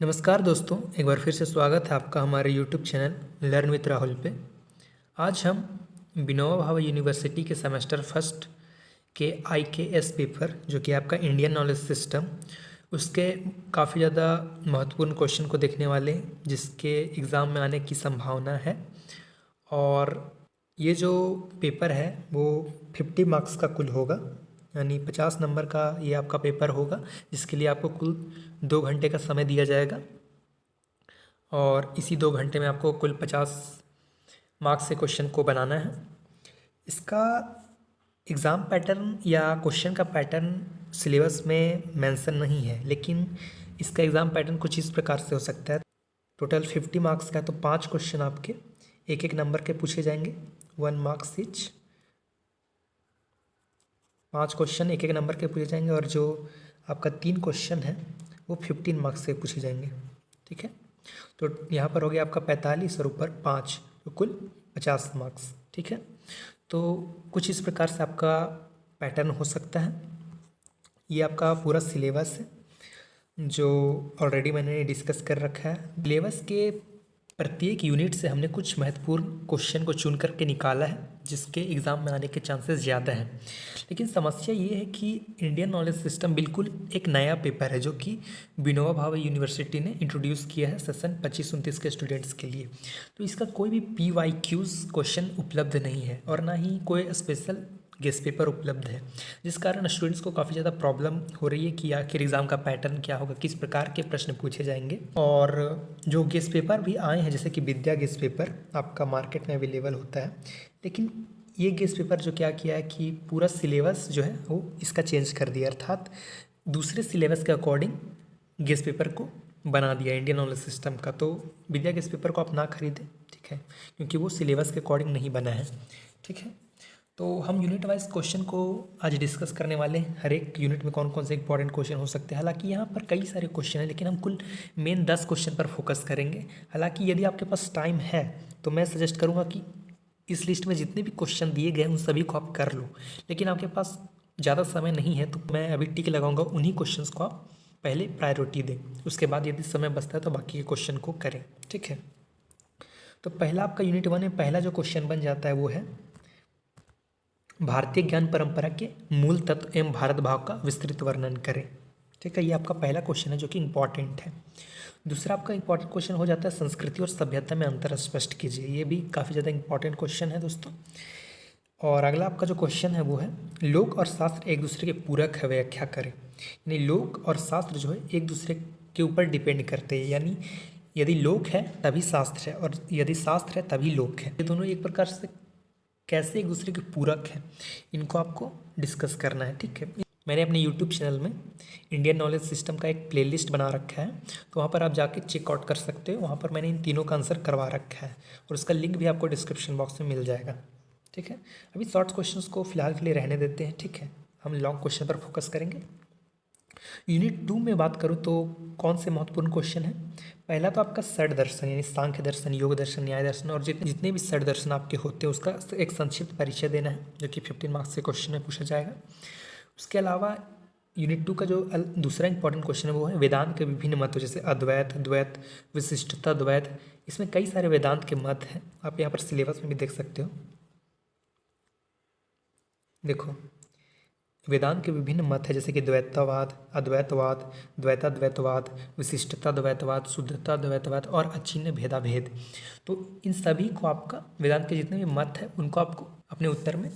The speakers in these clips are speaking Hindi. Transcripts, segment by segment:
नमस्कार दोस्तों, एक बार फिर से स्वागत है आपका हमारे YouTube channel learn with Rahul पे। आज हम विनोबा भावे यूनिवर्सिटी के सेमेस्टर फर्स्ट के IKS पेपर जो कि आपका इंडियन नॉलेज सिस्टम, उसके काफ़ी ज़्यादा महत्वपूर्ण क्वेश्चन को देखने वाले हैं जिसके एग्ज़ाम में आने की संभावना है। और ये जो पेपर है वो 50 मार्क्स का कुल होगा, यानी 50 नंबर का ये आपका पेपर होगा, जिसके लिए आपको कुल 2 घंटे का समय दिया जाएगा। और इसी 2 घंटे में आपको कुल 50 मार्क्स से क्वेश्चन को बनाना है। इसका एग्ज़ाम पैटर्न या क्वेश्चन का पैटर्न सिलेबस में मेंशन नहीं है, लेकिन इसका एग्ज़ाम पैटर्न कुछ इस प्रकार से हो सकता है। टोटल 50 मार्क्स का, तो 5 क्वेश्चन आपके एक एक नंबर के पूछे जाएंगे, 1 मार्क्स ईच। 5 क्वेश्चन एक एक नंबर के पूछे जाएंगे और जो आपका 3 क्वेश्चन है वो 15 मार्क्स से पूछे जाएंगे। ठीक है, तो यहाँ पर हो गया आपका 45 और ऊपर 5, तो कुल 50 मार्क्स। ठीक है, तो कुछ इस प्रकार से आपका पैटर्न हो सकता है। ये आपका पूरा सिलेबस है जो ऑलरेडी मैंने डिस्कस कर रखा है। सिलेबस के प्रत्येक यूनिट से हमने कुछ महत्वपूर्ण क्वेश्चन को चुन करके निकाला है जिसके एग्ज़ाम में आने के चांसेस ज़्यादा हैं। लेकिन समस्या ये है कि इंडियन नॉलेज सिस्टम बिल्कुल एक नया पेपर है जो कि विनोबा भावे यूनिवर्सिटी ने इंट्रोड्यूस किया है सेशन 25-29 के स्टूडेंट्स के लिए। तो इसका कोई भी PYQs क्वेश्चन उपलब्ध नहीं है और ना ही कोई स्पेशल गेस्ट पेपर उपलब्ध है, जिस कारण स्टूडेंट्स को काफ़ी ज़्यादा प्रॉब्लम हो रही है कि आखिर एग्ज़ाम का पैटर्न क्या होगा, किस प्रकार के प्रश्न पूछे जाएंगे। और जो गेस्ट पेपर भी आए हैं जैसे कि विद्या गेस्ट पेपर आपका मार्केट में अवेलेबल होता है, लेकिन ये गेस्ट पेपर जो क्या किया है कि पूरा सिलेबस जो है वो इसका चेंज कर दिया, अर्थात दूसरे सिलेबस के अकॉर्डिंग गेस्ट पेपर को बना दिया इंडियन नॉलेज सिस्टम का। तो विद्या गेस्ट पेपर को आप ना खरीदें, ठीक है, क्योंकि वो सिलेबस के अकॉर्डिंग नहीं बना है। ठीक है, तो हम यूनिट वाइज क्वेश्चन को आज डिस्कस करने वाले हैं, हर एक यूनिट में कौन कौन से इंपॉर्टेंट क्वेश्चन हो सकते हैं। हालांकि यहाँ पर कई सारे क्वेश्चन हैं, लेकिन हम कुल मेन 10 क्वेश्चन पर फोकस करेंगे। हालांकि यदि आपके पास टाइम है तो मैं सजेस्ट करूँगा कि इस लिस्ट में जितने भी क्वेश्चन दिए गए उन सभी को आप कर लो, लेकिन आपके पास ज़्यादा समय नहीं है तो मैं अभी टिक लगाऊंगा, उन्हीं क्वेश्चंस को आप पहले प्रायोरिटी दें, उसके बाद यदि समय बचता है तो बाकी के क्वेश्चन को करें। ठीक है, तो पहला आपका यूनिट 1 में पहला जो क्वेश्चन बन जाता है वो है भारतीय ज्ञान परंपरा के मूल तत्व एवं भारत भाव का विस्तृत वर्णन करें। ठीक है, ये आपका पहला क्वेश्चन है जो कि इंपॉर्टेंट है। दूसरा आपका इंपॉर्टेंट क्वेश्चन हो जाता है संस्कृति और सभ्यता में अंतर स्पष्ट कीजिए। ये भी काफ़ी ज़्यादा इंपॉर्टेंट क्वेश्चन है दोस्तों। और अगला आपका जो क्वेश्चन है वो है लोक और शास्त्र एक दूसरे के पूरक है, व्याख्या करें। यानी लोक और शास्त्र जो है एक दूसरे के ऊपर डिपेंड करते हैं, यानी यदि लोक है तभी शास्त्र है और यदि शास्त्र है तभी लोक है। ये दोनों एक प्रकार से कैसे एक दूसरे के पूरक हैं, इनको आपको डिस्कस करना है। ठीक है, मैंने अपने यूट्यूब चैनल में इंडियन नॉलेज सिस्टम का एक प्लेलिस्ट बना रखा है, तो वहाँ पर आप जाके चेकआउट कर सकते हो। वहाँ पर मैंने इन तीनों का आंसर करवा रखा है और उसका लिंक भी आपको डिस्क्रिप्शन बॉक्स में मिल जाएगा। ठीक है, अभी शॉर्ट क्वेश्चंस को फिलहाल के लिए रहने देते हैं। ठीक है, हम लॉन्ग क्वेश्चन पर फोकस करेंगे। यूनिट 2 में बात करूँ तो कौन से महत्वपूर्ण क्वेश्चन है। पहला तो आपका षड दर्शन, यानी सांख्य दर्शन, योग दर्शन, न्याय दर्शन और जितने भी षड दर्शन आपके होते हैं उसका एक संक्षिप्त परिचय देना है, जो कि 15 मार्क्स के क्वेश्चन में पूछा जाएगा। उसके अलावा यूनिट 2 का जो दूसरा इंपॉर्टेंट क्वेश्चन है वो है वेदांत के विभिन्न मत, जैसे अद्वैत, द्वैत, विशिष्टता द्वैत। इसमें कई सारे वेदांत के मत हैं, आप यहाँ पर सिलेबस में भी देख सकते हो। देखो, वेदांत के विभिन्न मत है जैसे कि द्वैतवाद, अद्वैतवाद, द्वैताद्वैतवाद, विशिष्टता द्वैतवाद, शुद्धता द्वैतवाद और अचिन्ह भेदाभेद। तो इन सभी को आपका वेदांत के जितने भी मत है उनको आपको अपने उत्तर में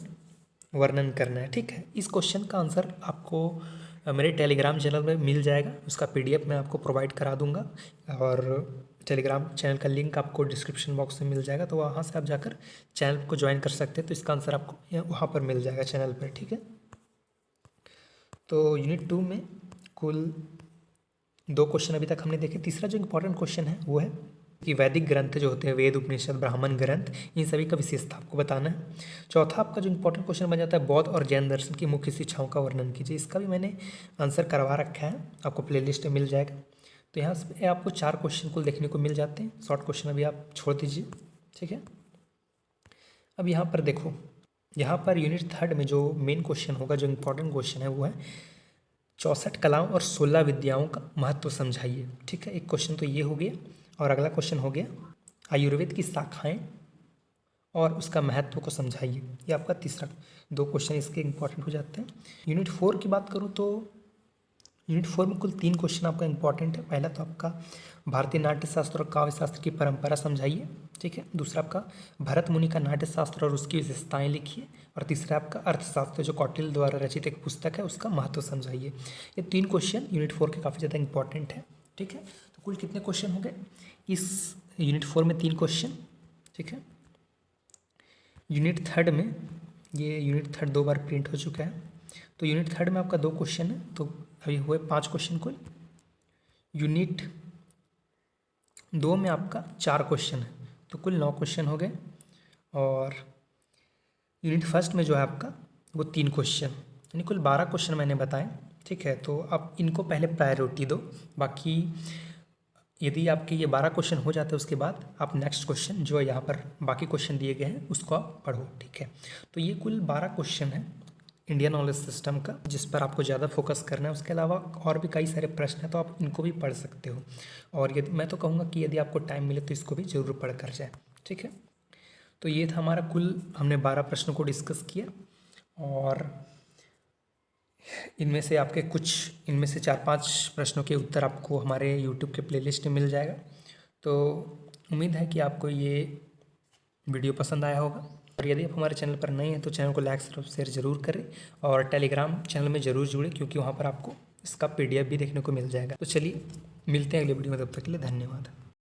वर्णन करना है। ठीक है, इस क्वेश्चन का आंसर आपको मेरे टेलीग्राम चैनल में मिल जाएगा, उसका PDF मैं आपको प्रोवाइड करा दूंगा और टेलीग्राम चैनल का लिंक आपको डिस्क्रिप्शन बॉक्स में मिल जाएगा, तो वहाँ से आप जाकर चैनल को ज्वाइन कर सकते हैं। तो इसका आंसर आपको वहाँ पर मिल जाएगा चैनल पर। ठीक है, तो यूनिट 2 में कुल 2 क्वेश्चन अभी तक हमने देखे। तीसरा जो इंपॉर्टेंट क्वेश्चन है वो है कि वैदिक ग्रंथ जो होते हैं, वेद, उपनिषद, ब्राह्मण ग्रंथ, इन सभी का विशेषता आपको बताना है। चौथा आपका जो इंपॉर्टेंट क्वेश्चन बन जाता है बौद्ध और जैन दर्शन की मुख्य शिक्षाओं का वर्णन कीजिए। इसका भी मैंने आंसर करवा रखा है, आपको प्लेलिस्ट में मिल जाएगा। तो यहाँ से आपको 4 क्वेश्चन कुल देखने को मिल जाते हैं, शॉर्ट क्वेश्चन अभी आप छोड़ दीजिए। ठीक है, अब यहाँ पर देखो, यहाँ पर यूनिट 3 में जो मेन क्वेश्चन होगा, जो इंपॉर्टेंट क्वेश्चन है वो है 64 कलाओं और 16 विद्याओं का महत्व समझाइए। ठीक है, एक क्वेश्चन तो ये हो गया। और अगला क्वेश्चन हो गया आयुर्वेद की शाखाएं और उसका महत्व को समझाइए। ये आपका तीसरा, 2 क्वेश्चन इसके इंपॉर्टेंट हो जाते हैं। यूनिट 4 की बात करूँ तो यूनिट 4 में कुल 3 क्वेश्चन आपका इंपॉर्टेंट है। पहला तो आपका भारतीय नाट्य शास्त्र और काव्य शास्त्र की परंपरा समझाइए। ठीक है, दूसरा आपका भरत मुनि का नाट्य शास्त्र और उसकी विशेषताएं लिखिए। और तीसरा आपका अर्थशास्त्र जो कौटिल्य द्वारा रचित एक पुस्तक है उसका महत्व समझाइए। ये 3 क्वेश्चन यूनिट 4 के काफ़ी ज़्यादा इंपॉर्टेंट है। ठीक है, तो कुल कितने क्वेश्चन हो गए इस यूनिट 4 में? 3 क्वेश्चन। ठीक है, यूनिट 3 में, ये यूनिट 3 2 बार प्रिंट हो चुका है, तो यूनिट 3 में आपका 2 क्वेश्चन है, तो अभी हुए 5 क्वेश्चन कुल। यूनिट 2 में आपका 4 क्वेश्चन है, तो कुल 9 क्वेश्चन हो गए। और यूनिट 1 में जो है आपका वो 3 क्वेश्चन, यानी कुल 12 क्वेश्चन मैंने बताए। ठीक है, तो आप इनको पहले प्रायोरिटी दो। बाकी यदि आपके ये 12 क्वेश्चन हो जाते हैं उसके बाद आप नेक्स्ट क्वेश्चन जो यहाँ पर बाकी क्वेश्चन दिए गए हैं उसको आप पढ़ो। ठीक है, तो ये कुल 12 क्वेश्चन है इंडियन नॉलेज सिस्टम का, जिस पर आपको ज़्यादा फोकस करना है। उसके अलावा और भी कई सारे प्रश्न हैं, तो आप इनको भी पढ़ सकते हो। और यदि मैं तो कहूँगा कि यदि आपको टाइम मिले तो इसको भी ज़रूर पढ़ कर जाए। ठीक है, तो ये था हमारा कुल, हमने 12 प्रश्नों को डिस्कस किया। और इनमें से आपके कुछ, इनमें से 4-5 प्रश्नों के उत्तर आपको हमारे यूट्यूब के प्लेलिस्ट में मिल जाएगा। तो उम्मीद है कि आपको ये वीडियो पसंद आया होगा। और यदि आप हमारे चैनल पर नए हैं तो चैनल को लाइक शेयर ज़रूर करें और टेलीग्राम चैनल में ज़रूर जुड़ें, क्योंकि वहाँ पर आपको इसका PDF भी देखने को मिल जाएगा। तो चलिए मिलते हैं अगले वीडियो में, तब तक के लिए धन्यवाद।